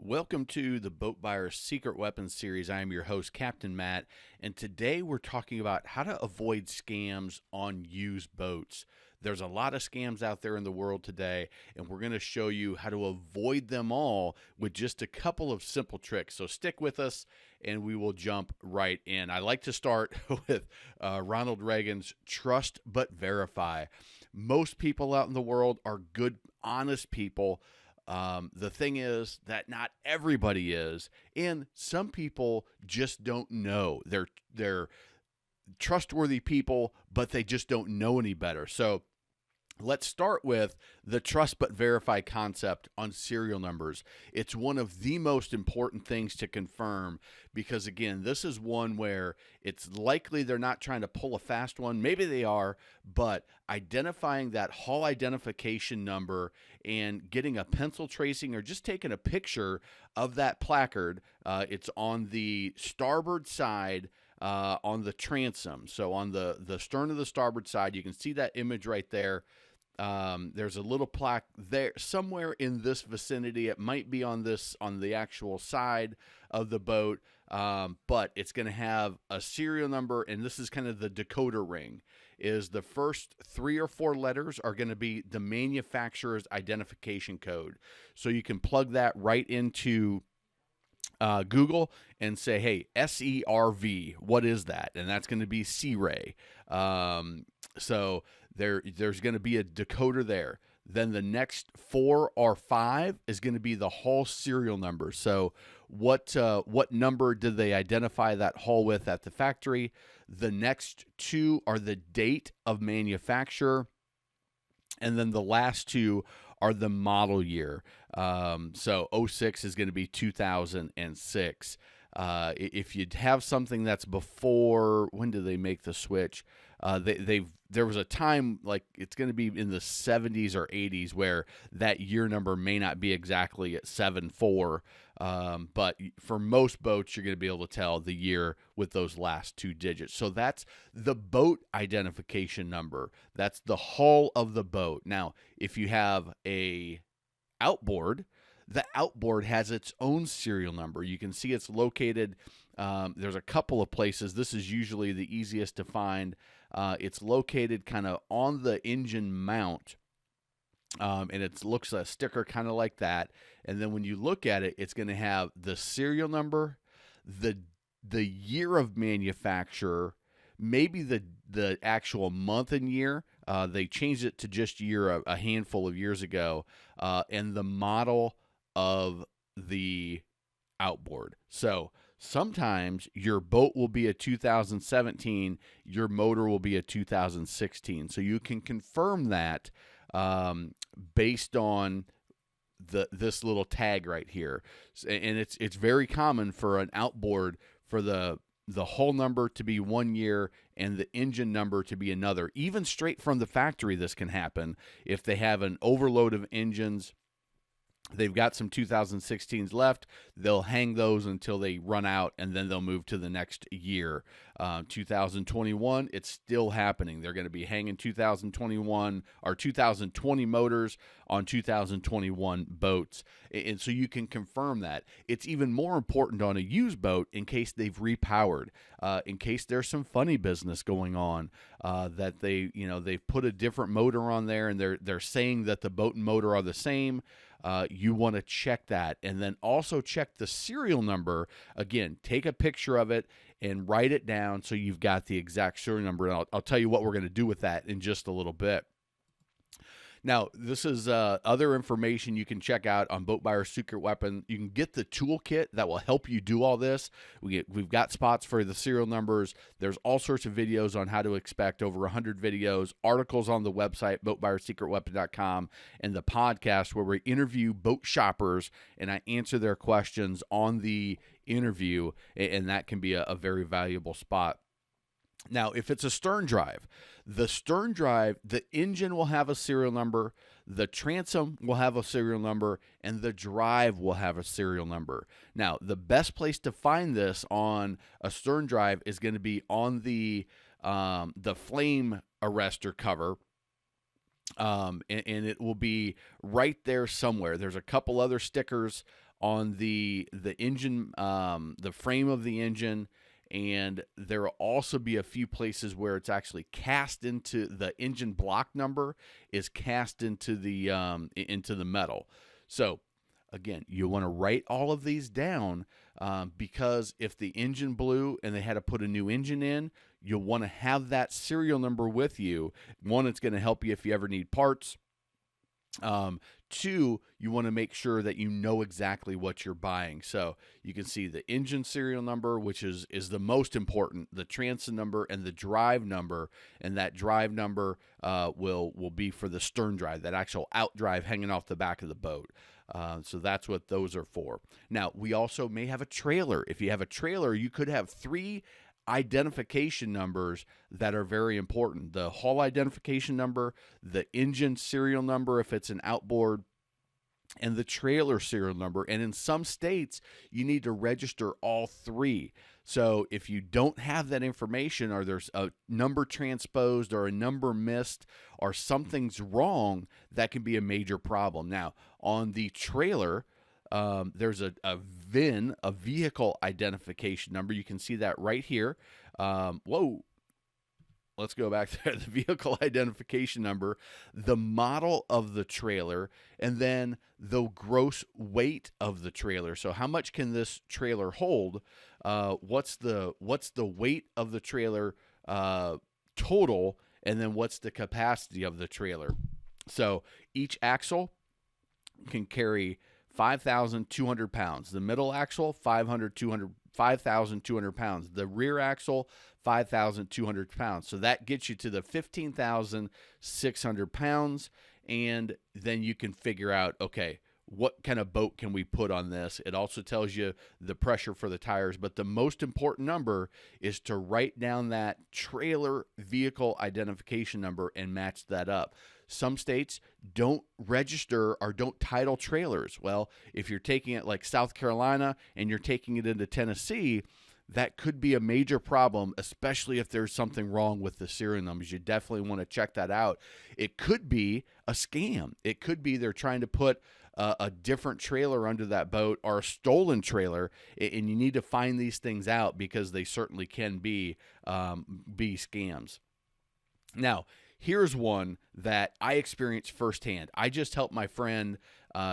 Welcome to the Boat Buyer's Secret Weapons series. I am your host, Captain Matt, and today we're talking about how to avoid scams on used boats. There's a lot of scams out there in the world today, and we're going to show you how to avoid them all with just a couple of simple tricks. So stick with us, and we will jump right in. I like to start with Ronald Reagan's trust but verify. Most people out in the world are good, honest people. The thing is that not everybody is, and some people just don't know. They're trustworthy people, but they just don't know any better. So let's start with the trust but verify concept on serial numbers. It's one of the most important things to confirm because, again, this is one where it's likely they're not trying to pull a fast one. Maybe they are, but identifying that hull identification number and getting a pencil tracing or just taking a picture of that placard. It's on the starboard side on the transom. So on the stern of the starboard side, you can see that image right there. There's a little plaque there somewhere in this vicinity. It might be on the actual side of the boat, but it's going to have a serial number, and this is kind of the decoder ring. Is the first 3 or 4 letters are going to be the manufacturer's identification code. So you can plug that right into Google and say, hey, SERV, what is that? And that's going to be Sea Ray. So there's going to be a decoder there. Then the next 4 or 5 is going to be the hull serial number. So what number did they identify that hull with at the factory? The next 2 are the date of manufacture. And then the last 2 are the model year. So 06 is going to be 2006. If you have something that's before, when did they make the switch? There was a time, like it's going to be in the 70s or 80s, where that year number may not be exactly at 74. But for most boats, you're going to be able to tell the year with those last 2 digits. So that's the boat identification number. That's the hull of the boat. Now, if you have a outboard, the outboard has its own serial number. You can see it's located. There's a couple of places. This is usually the easiest to find. It's located kind of on the engine mount. And it looks a sticker kind of like that. And then when you look at it, it's going to have the serial number, the year of manufacture, maybe the actual month and year. They changed it to just year a handful of years ago, and the model of the outboard. So sometimes your boat will be a 2017, your motor will be a 2016. So you can confirm that based on this little tag right here. And it's very common for an outboard for the hull number to be 1 year and the engine number to be another. Even straight from the factory, this can happen. If they have an overload of engines, they've got some 2016s left, they'll hang those until they run out, and then they'll move to the next year. 2021, it's still happening. They're going to be hanging 2021 or 2020 motors on 2021 boats. And so you can confirm that. It's even more important on a used boat in case they've repowered, in case there's some funny business going on, that they've put a different motor on there and they're saying that the boat and motor are the same. You want to check that, and then also check the serial number. Again, take a picture of it and write it down so you've got the exact serial number. And I'll tell you what we're going to do with that in just a little bit. Now, this is other information you can check out on Boat Buyer's Secret Weapon. You can get the toolkit that will help you do all this. We've got spots for the serial numbers. There's all sorts of videos on how to expect, over 100 videos, articles on the website, boatbuyersecretweapon.com, and the podcast where we interview boat shoppers and I answer their questions on the interview, and that can be a very valuable spot. Now, if it's a stern drive, the engine will have a serial number, the transom will have a serial number, and the drive will have a serial number. Now, the best place to find this on a stern drive is going to be on the flame arrestor cover. And it will be right there somewhere. There's a couple other stickers on the engine, the frame of the engine, and there will also be a few places where it's actually cast into the engine block number is cast into the metal. So again, you want to write all of these down, because if the engine blew and they had to put a new engine in, you'll want to have that serial number with you. One, it's going to help you if you ever need parts. Two, you want to make sure that you know exactly what you're buying. So you can see the engine serial number, which is the most important, the transom number, and the drive number. And that drive number will be for the stern drive, that actual out drive hanging off the back of the boat. So that's what those are for. Now, we also may have a trailer. If you have a trailer, you could have 3 identification numbers that are very important: the hull identification number, the engine serial number if it's an outboard, and the trailer serial number. And in some states, you need to register all 3. So if you don't have that information, or there's a number transposed or a number missed or something's wrong, that can be a major problem. Now, on the trailer, there's a VIN, a vehicle identification number. You can see that right here. Whoa. Let's go back to the vehicle identification number, the model of the trailer, and then the gross weight of the trailer. So how much can this trailer hold? What's the weight of the trailer total, and then what's the capacity of the trailer? So each axle can carry 5,200 pounds. The middle axle, 5,200 pounds. The rear axle, 5,200 pounds. So that gets you to the 15,600 pounds. And then you can figure out, okay, what kind of boat can we put on this? It also tells you the pressure for the tires. But the most important number is to write down that trailer vehicle identification number and match that up. Some states don't register or don't title trailers. Well, if you're taking it like South Carolina and you're taking it into Tennessee, that could be a major problem, especially if there's something wrong with the serial numbers. You definitely want to check that out. It could be a scam. It could be they're trying to put a different trailer under that boat, or a stolen trailer, and you need to find these things out, because they certainly can be scams. Now, here's one that I experienced firsthand. I just helped my friend.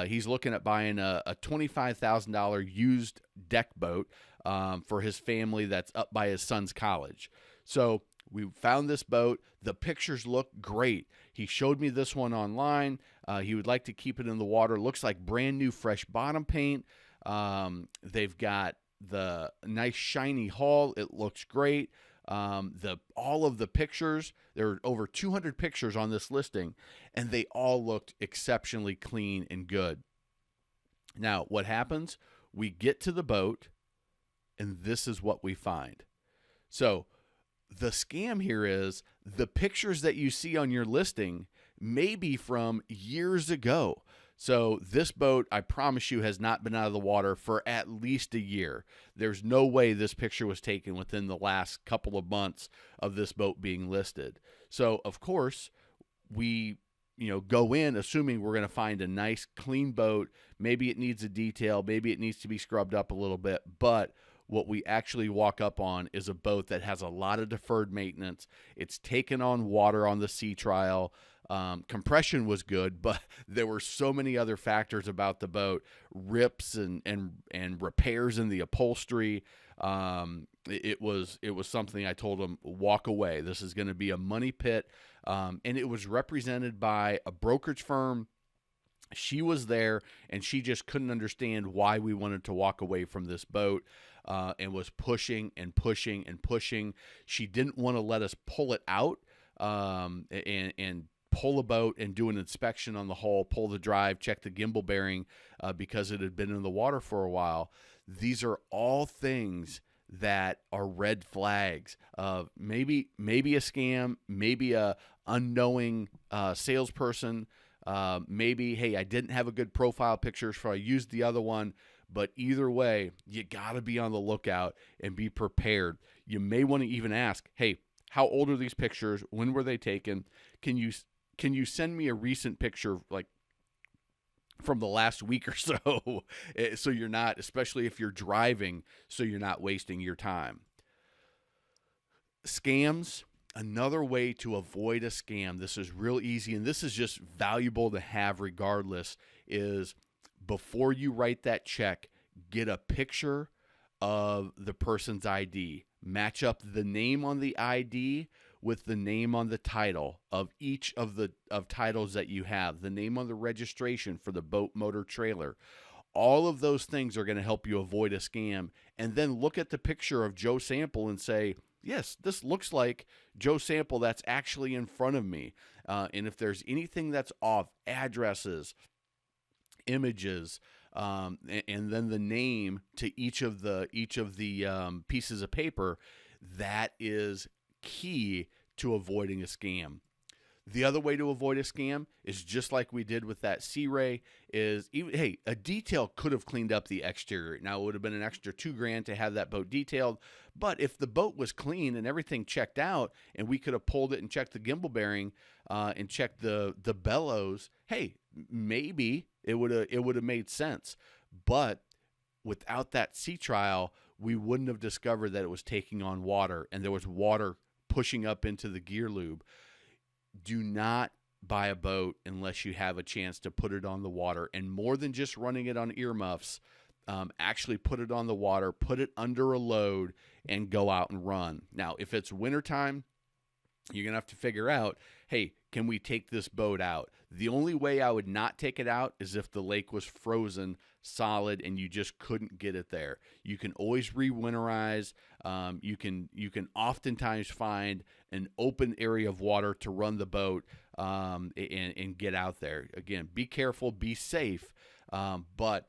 He's looking at buying a $25,000 used deck boat for his family that's up by his son's college. So we found this boat. The pictures look great. He showed me this one online. He would like to keep it in the water. Looks like brand new fresh bottom paint. They've got the nice shiny hull. It looks great. All of the pictures, there are over 200 pictures on this listing, and they all looked exceptionally clean and good. Now, what happens? We get to the boat, and this is what we find. So the scam here is the pictures that you see on your listing may be from years ago. So this boat, I promise you, has not been out of the water for at least a year. There's no way this picture was taken within the last couple of months of this boat being listed. So, of course, we go in assuming we're going to find a nice, clean boat. Maybe it needs a detail. Maybe it needs to be scrubbed up a little bit. But what we actually walk up on is a boat that has a lot of deferred maintenance. It's taken on water on the sea trial. Compression was good, but there were so many other factors about the boat, rips and repairs in the upholstery. It was something I told him, walk away. This is going to be a money pit. And it was represented by a brokerage firm. She was there, and she just couldn't understand why we wanted to walk away from this boat, and was pushing and pushing and pushing. She didn't want to let us pull it out, and pull a boat and do an inspection on the hull, pull the drive, check the gimbal bearing, because it had been in the water for a while. These are all things that are red flags of maybe a scam, maybe a unknowing salesperson, maybe, hey, I didn't have a good profile picture, so I used the other one. But either way, you got to be on the lookout and be prepared. You may want to even ask, hey, how old are these pictures? When were they taken? Can you send me a recent picture, like from the last week or so. So you're not, especially if you're driving, so you're not wasting your time. Scams, another way to avoid a scam, this is real easy, and this is just valuable to have regardless, is before you write that check, get a picture of the person's ID. Match up the name on the ID with the name on the title of each of the titles that you have, the name on the registration for the boat, motor, trailer. All of those things are going to help you avoid a scam. And then look at the picture of Joe Sample and say, yes, this looks like Joe Sample that's actually in front of me. And if there's anything that's off, addresses, images, and then the name to each of the pieces of paper, that is key to avoiding a scam. The other way to avoid a scam is just like we did with that Sea Ray, is hey, a detail could have cleaned up the exterior. Now, it would have been an extra $2,000 to have that boat detailed, but if the boat was clean and everything checked out, and we could have pulled it and checked the gimbal bearing and checked the bellows, hey, maybe it would have made sense. But without that sea trial, we wouldn't have discovered that it was taking on water and there was water pushing up into the gear lube. Do not buy a boat unless you have a chance to put it on the water, and more than just running it on earmuffs, actually put it on the water, put it under a load, and go out and run. Now, if it's wintertime, you're going to have to figure out, hey, can we take this boat out? The only way I would not take it out is if the lake was frozen solid and you just couldn't get it there. You can always re-winterize. You can oftentimes find an open area of water to run the boat and get out there. Again, be careful, be safe, but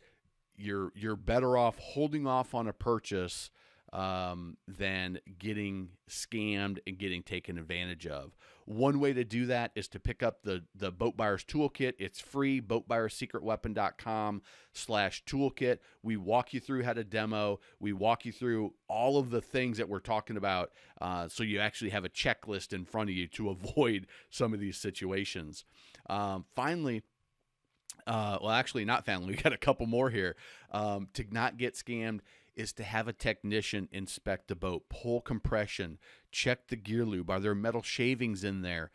you're better off holding off on a purchase than getting scammed and getting taken advantage of. One way to do that is to pick up the Boat Buyer's Toolkit. It's free, boatbuyerssecretweapon.com/toolkit. We walk you through how to demo. We walk you through all of the things that we're talking about, so you actually have a checklist in front of you to avoid some of these situations. Finally, well, actually not finally, we got a couple more here. To not get scammed is to have a technician inspect the boat, pull compression, check the gear lube. Are there metal shavings in there?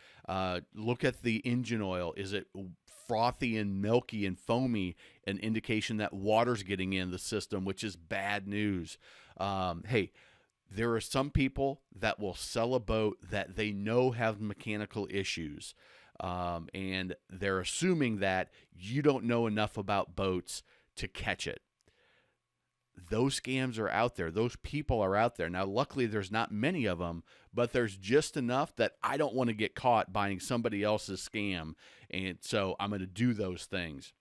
Look at the engine oil. Is it frothy and milky and foamy? An indication that water's getting in the system, which is bad news. Hey, there are some people that will sell a boat that they know have mechanical issues. And they're assuming that you don't know enough about boats to catch it. Those scams are out there. Those people are out there. Now, luckily, there's not many of them, but there's just enough that I don't want to get caught buying somebody else's scam. And so I'm going to do those things.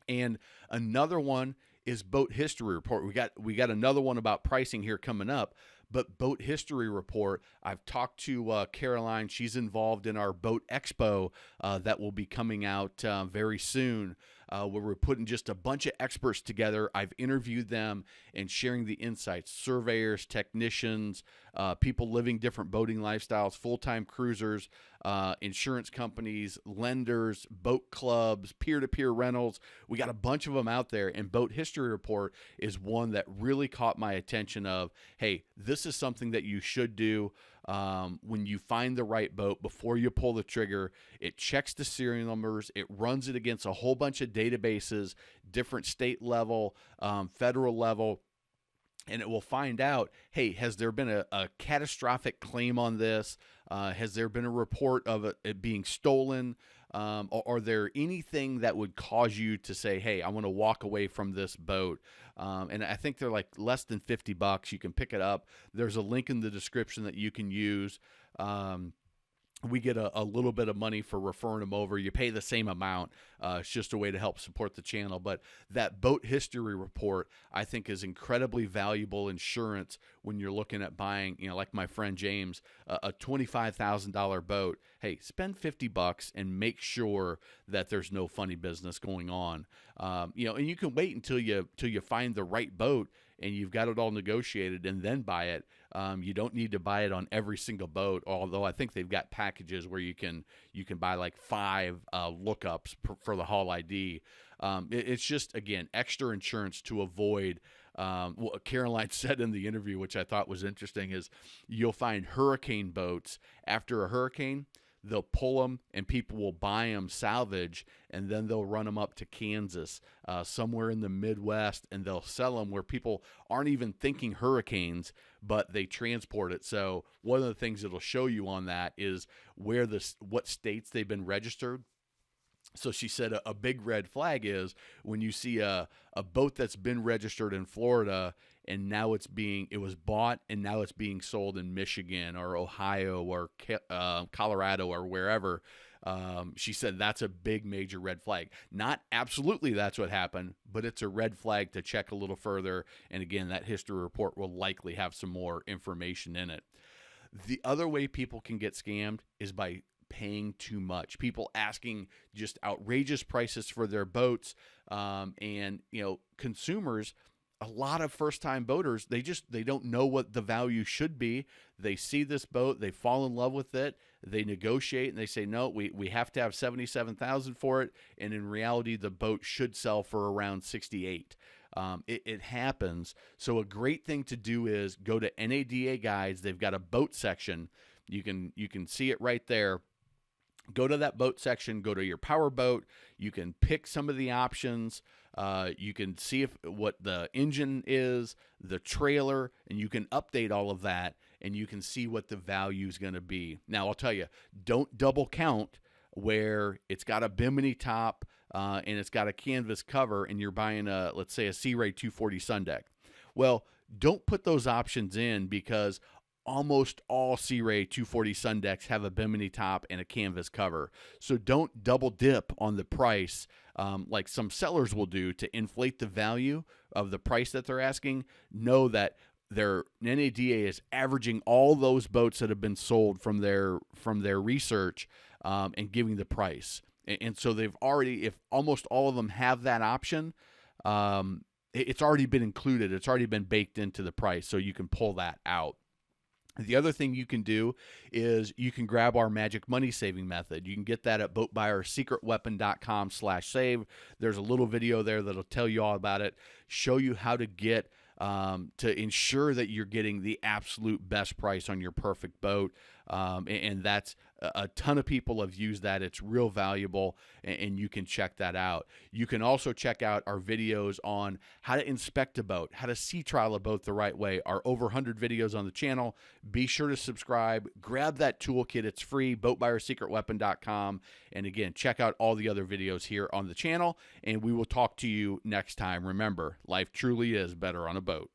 And another one is boat history report. We got another one about pricing here coming up. But boat history report, I've talked to Caroline. She's involved in our boat expo that will be coming out very soon, where we're putting just a bunch of experts together. I've interviewed them and sharing the insights, surveyors, technicians, people living different boating lifestyles, full-time cruisers, insurance companies, lenders, boat clubs, peer-to-peer rentals. We got a bunch of them out there, and boat history report is one that really caught my attention of, hey, this is something that you should do when you find the right boat before you pull the trigger. It checks the serial numbers. It runs it against a whole bunch of databases, different state level, federal level, and it will find out, hey, has there been a catastrophic claim on this? Has there been a report of it being stolen? Or are there anything that would cause you to say, hey, I want to walk away from this boat? And I think they're like less than $50. You can pick it up. There's a link in the description that you can use. We get a little bit of money for referring them over. You pay the same amount. It's just a way to help support the channel. But that boat history report, I think, is incredibly valuable insurance when you're looking at buying, like my friend James, a $25,000 boat. Hey, spend $50 and make sure that there's no funny business going on. And you can wait until you find the right boat and you've got it all negotiated and then buy it. You don't need to buy it on every single boat, although I think they've got packages where you can buy like 5 lookups for the haul ID. It's just, again, extra insurance to avoid. What Caroline said in the interview, which I thought was interesting, is you'll find hurricane boats after a hurricane. They'll pull them and people will buy them salvage, and then they'll run them up to Kansas, somewhere in the Midwest, and they'll sell them where people aren't even thinking hurricanes, but they transport it. So one of the things it'll show you on that is what states they've been registered. So she said a big red flag is when you see a boat that's been registered in Florida and now it was bought and now it's being sold in Michigan or Ohio or Colorado or wherever. She said that's a big major red flag. Not absolutely that's what happened, but it's a red flag to check a little further. And again, that history report will likely have some more information in it. The other way people can get scammed is by paying too much. People asking just outrageous prices for their boats, and consumers, a lot of first-time boaters, they don't know what the value should be. They see this boat, they fall in love with it, they negotiate, and they say, no, we have to have $77,000 for it, and in reality, the boat should sell for around $68,000. It happens. So a great thing to do is go to NADA Guides. They've got a boat section. You can see it right there. Go to that boat section, go to your power boat. You can pick some of the options. You can see what the engine is, the trailer, and you can update all of that, and you can see what the value is going to be. Now, I'll tell you, don't double count where it's got a bimini top and it's got a canvas cover, and you're buying let's say a Sea Ray 240 Sun Deck. Well, don't put those options in because almost all Sea Ray 240 Sun Decks have a bimini top and a canvas cover. So don't double dip on the price like some sellers will do to inflate the value of the price that they're asking. Know that their NADA is averaging all those boats that have been sold from their research and giving the price. And so they've already, if almost all of them have that option, it's already been included. It's already been baked into the price, so you can pull that out. The other thing you can do is you can grab our magic money saving method. You can get that at boatbuyersecretweapon.com/save. There's a little video there that'll tell you all about it, show you how to get to ensure that you're getting the absolute best price on your perfect boat. And that's a ton of people have used that. It's real valuable, and you can check that out. You can also check out our videos on how to inspect a boat, how to sea trial a boat the right way. Our over 100 videos on the channel. Be sure to subscribe. Grab that toolkit. It's free, boatbuyersecretweapon.com. And again, check out all the other videos here on the channel, and we will talk to you next time. Remember, life truly is better on a boat.